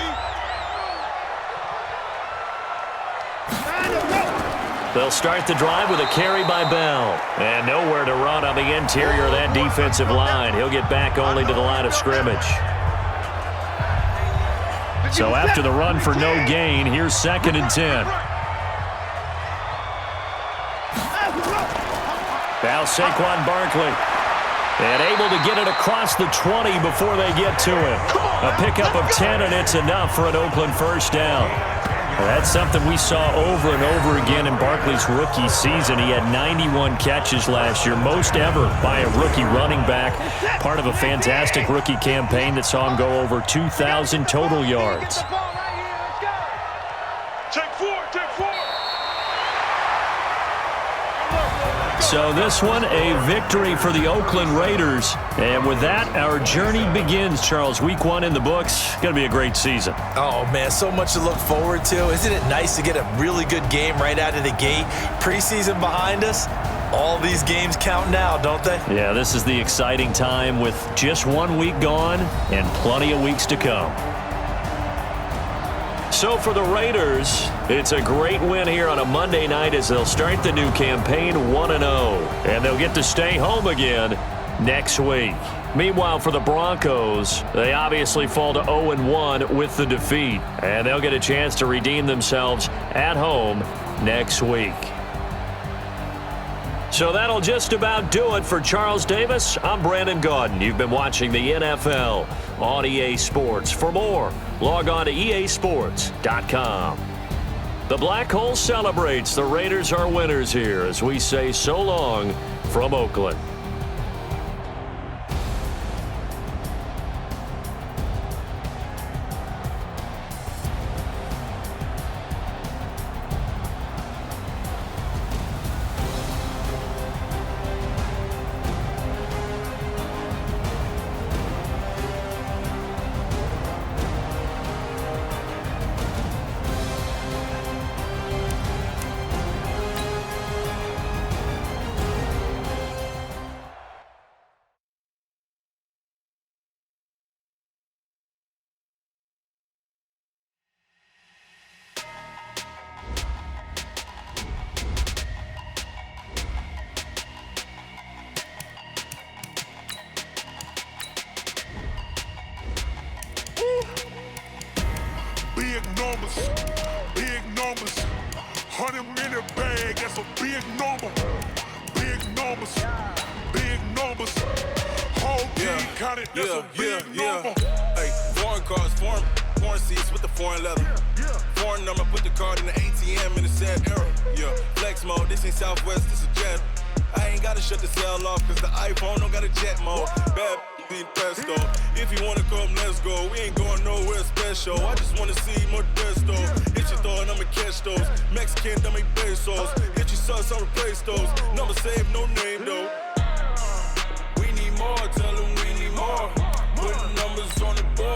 They'll start the drive with a carry by Bell. And nowhere to run on the interior of that defensive line. He'll get back only to the line of scrimmage. So after the run for no gain, here's 2nd and 10. Now Saquon Barkley. And able to get it across the 20 before they get to him. A pickup of 10, and it's enough for an Oakland first down. That's something we saw over and over again in Barkley's rookie season. He had 91 catches last year, most ever by a rookie running back. Part of a fantastic rookie campaign that saw him go over 2,000 total yards. Take four. So this one, a victory for the Oakland Raiders. And with that, our journey begins, Charles. Week 1 in the books. Going to be a great season. Oh, man, so much to look forward to. Isn't it nice to get a really good game right out of the gate? Preseason behind us. All these games count now, don't they? Yeah, this is the exciting time with just 1 week gone and plenty of weeks to come. So for the Raiders, it's a great win here on a Monday night as they'll start the new campaign 1-0. And they'll get to stay home again next week. Meanwhile, for the Broncos, they obviously fall to 0-1 with the defeat. And they'll get a chance to redeem themselves at home next week. So that'll just about do it for Charles Davis. I'm Brandon Gaudin. You've been watching the NFL on EA Sports. For more, log on to easports.com. The Black Hole celebrates. The Raiders are winners here as we say so long from Oakland. Big numbers, 100-minute bag, that's a big number. Big numbers, whole team counted, that's a big number. Hey, foreign cars, foreign seats with the foreign leather. Foreign number, put the card in the ATM in the sad era. Yeah, flex mode, this ain't Southwest, this a jet. I ain't gotta shut the cell off, cause the iPhone don't got a jet mode. Bad being pesto. If you wanna come, let's go. We ain't going nowhere special. I just wanna see more Modesto. Hit your thought, I'ma catch those. Mexican, don't make pesos. Hit your sauce, I'll replace those. Number save, no name though. We need more, tell them we need more. Putting numbers on the board.